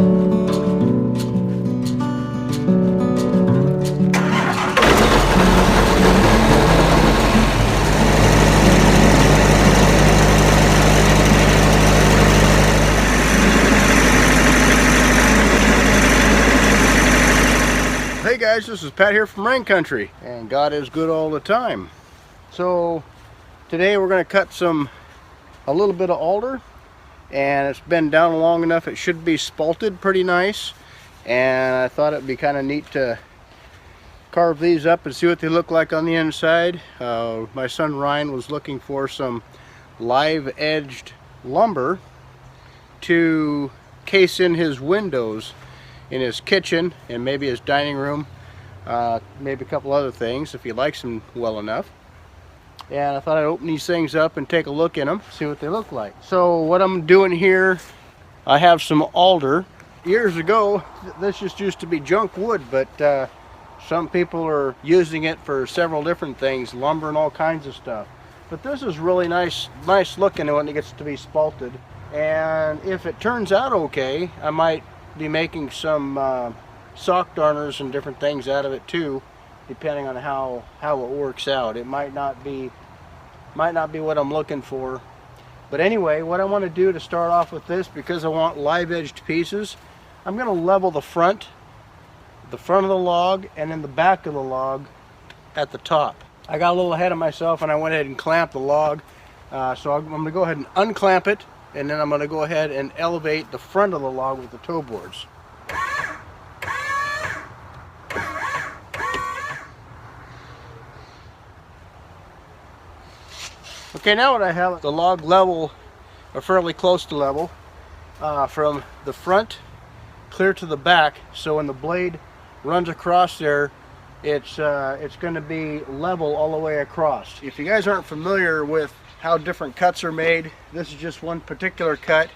Hey guys, this is Pat here from Rain Country, and God is good all the time. So today we're going to cut a little bit of alder, and it's been down long enough it should be spalted pretty nice, and I thought it'd be kind of neat to carve these up and see what they look like on the inside. My son Ryan was looking for some live edged lumber to case in his windows in his kitchen and maybe his dining room, maybe a couple other things if he likes them well enough. And I thought I'd open these things up and take a look in them, see what they look like. So what I'm doing here, I have some alder. Years ago this just used to be junk wood, but some people are using it for several different things, lumber and all kinds of stuff. But this is really nice looking when it gets to be spalted. And if it turns out okay, I might be making some sock darners and different things out of it too, depending on how it works out. It might not be what I'm looking for. But anyway, what I want to do to start off with this, because I want live edged pieces, I'm going to level the front of the log and then the back of the log at the top. I got a little ahead of myself and I went ahead and clamped the log, so I'm going to go ahead and unclamp it, and then I'm going to go ahead and elevate the front of the log with the toe boards. Okay, now what I have, the log level, or fairly close to level, from the front clear to the back, so when the blade runs across there, it's going to be level all the way across. If you guys aren't familiar with how different cuts are made, this is just one particular cut.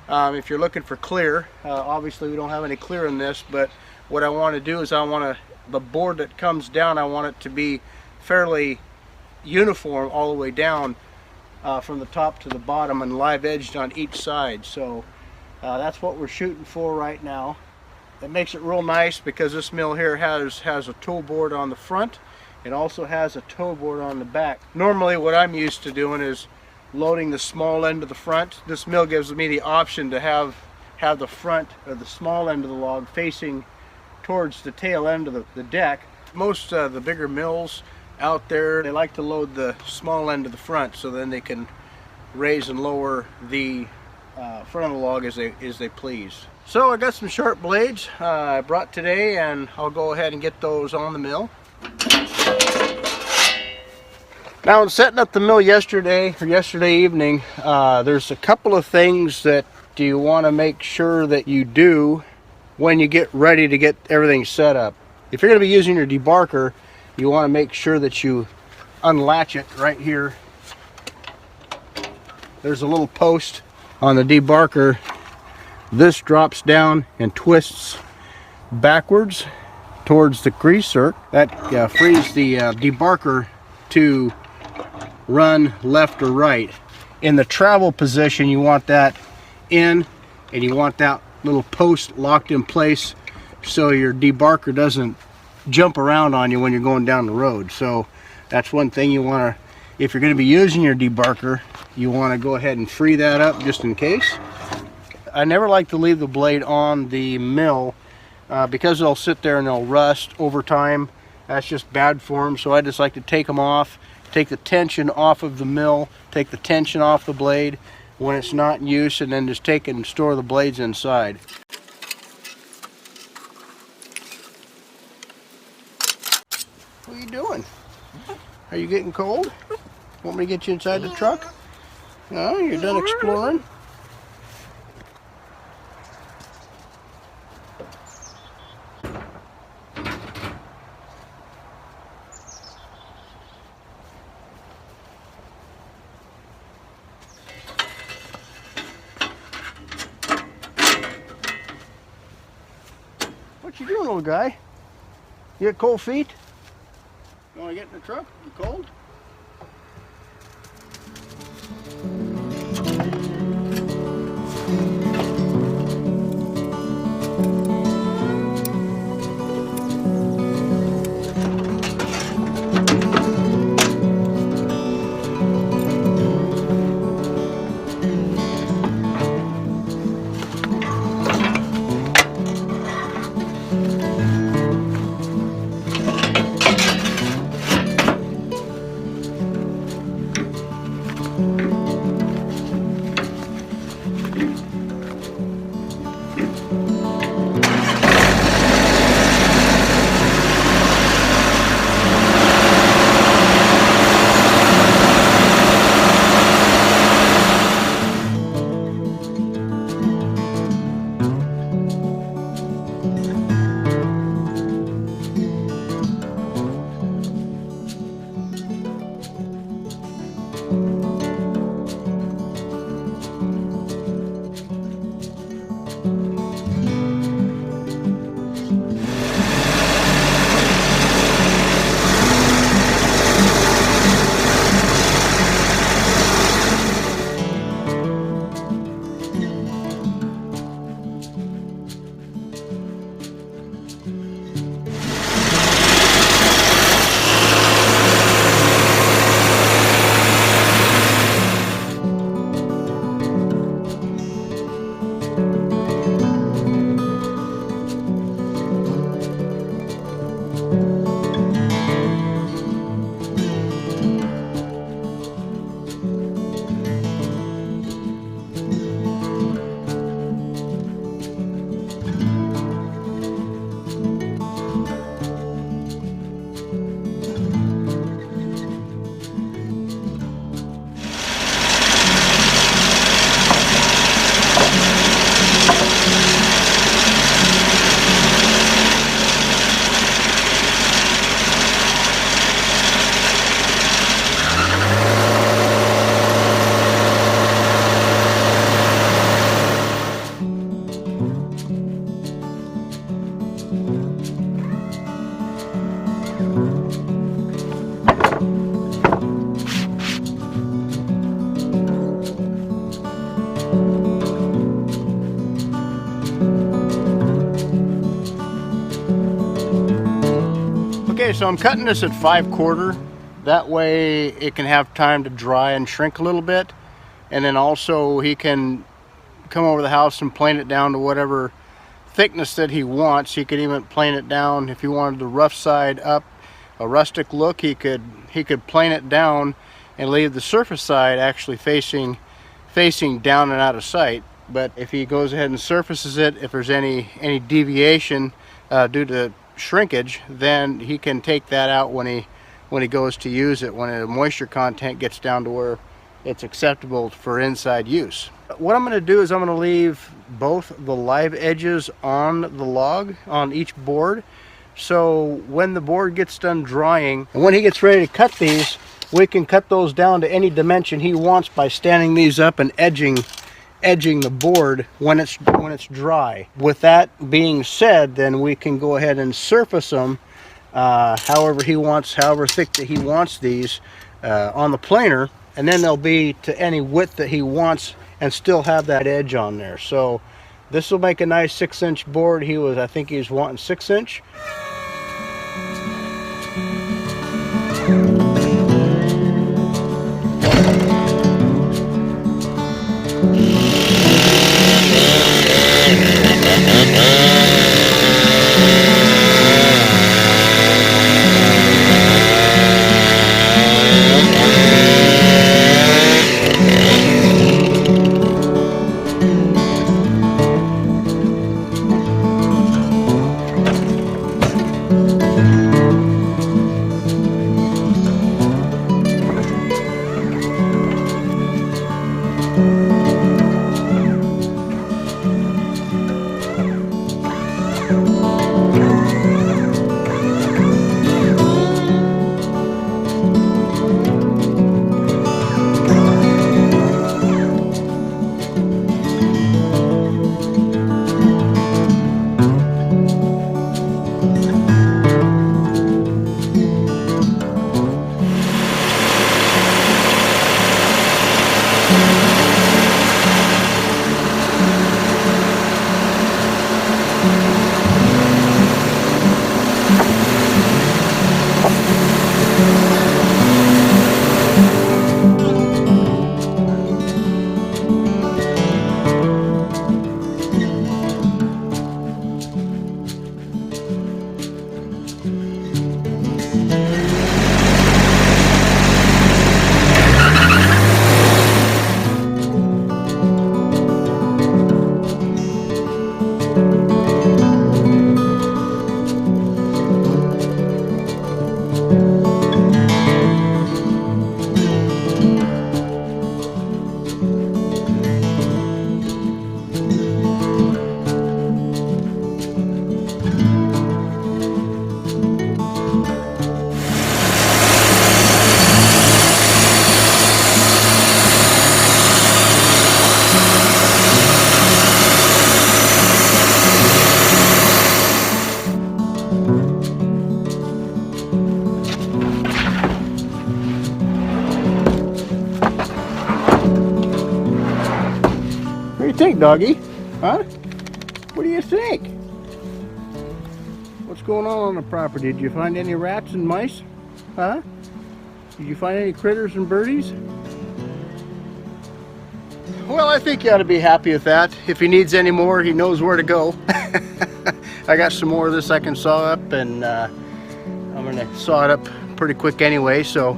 If you're looking for clear, obviously we don't have any clear in this, but what I want to do is the board that comes down, I want it to be fairly uniform all the way down, from the top to the bottom, and live edged on each side. So that's what we're shooting for right now. It makes it real nice because this mill here has a toe board on the front. It also has a toe board on the back. Normally what I'm used to doing is loading the small end of the front. This mill gives me the option to have the front or the small end of the log facing towards the tail end of the deck. Most of the bigger mills out there, they like to load the small end of the front, so then they can raise and lower the front of the log as they please. So I got some sharp blades I brought today, and I'll go ahead and get those on the mill. Now, in setting up the mill yesterday evening, there's a couple of things that you want to make sure that you do when you get ready to get everything set up. If you're going to be using your debarker, you want to make sure that you unlatch it right here. There's a little post on the debarker. This drops down and twists backwards towards the greaser. That frees the debarker to run left or right. In the travel position, you want that in, and you want that little post locked in place so your debarker doesn't jump around on you when you're going down the road. So that's one thing you want to, if you're going to be using your debarker, you want to go ahead and free that up just in case. I never like to leave the blade on the mill because they'll sit there and they'll rust over time. That's just bad for them. So I just like to take them off, take the tension off of the mill, take the tension off the blade when it's not in use, and then just take and store the blades inside. What are you doing? Are you getting cold? Want me to get you inside the truck? No, you're done exploring? What you doing, little guy? You got cold feet? You want to get in the truck? You cold? Okay, so I'm cutting this at 5/4. That way it can have time to dry and shrink a little bit. And then also he can come over the house and plane it down to whatever thickness that he wants. He could even plane it down if he wanted the rough side up, a rustic look. He could plane it down and leave the surface side actually facing down and out of sight. But if he goes ahead and surfaces it, if there's any deviation due to shrinkage, then he can take that out when he goes to use it, when the moisture content gets down to where it's acceptable for inside use. What I'm going to do is I'm going to leave both the live edges on the log on each board, so when the board gets done drying and when he gets ready to cut these, we can cut those down to any dimension he wants by standing these up and edging the board when it's dry. With that being said, then we can go ahead and surface them however he wants, however thick that he wants these on the planer, and then they'll be to any width that he wants and still have that edge on there. So this will make a nice 6-inch board. I think he was wanting 6-inch. What do you think, doggy? Huh? What do you think? What's going on the property? Did you find any rats and mice? Huh? Did you find any critters and birdies? Well, I think you ought to be happy with that. If he needs any more, he knows where to go. I got some more of this I can saw up, and I'm going to saw it up pretty quick anyway, so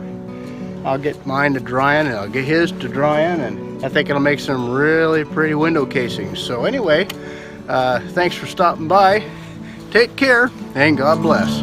I'll get mine to drying and I'll get his to drying, and I think it'll make some really pretty window casings. So anyway, thanks for stopping by. Take care and God bless.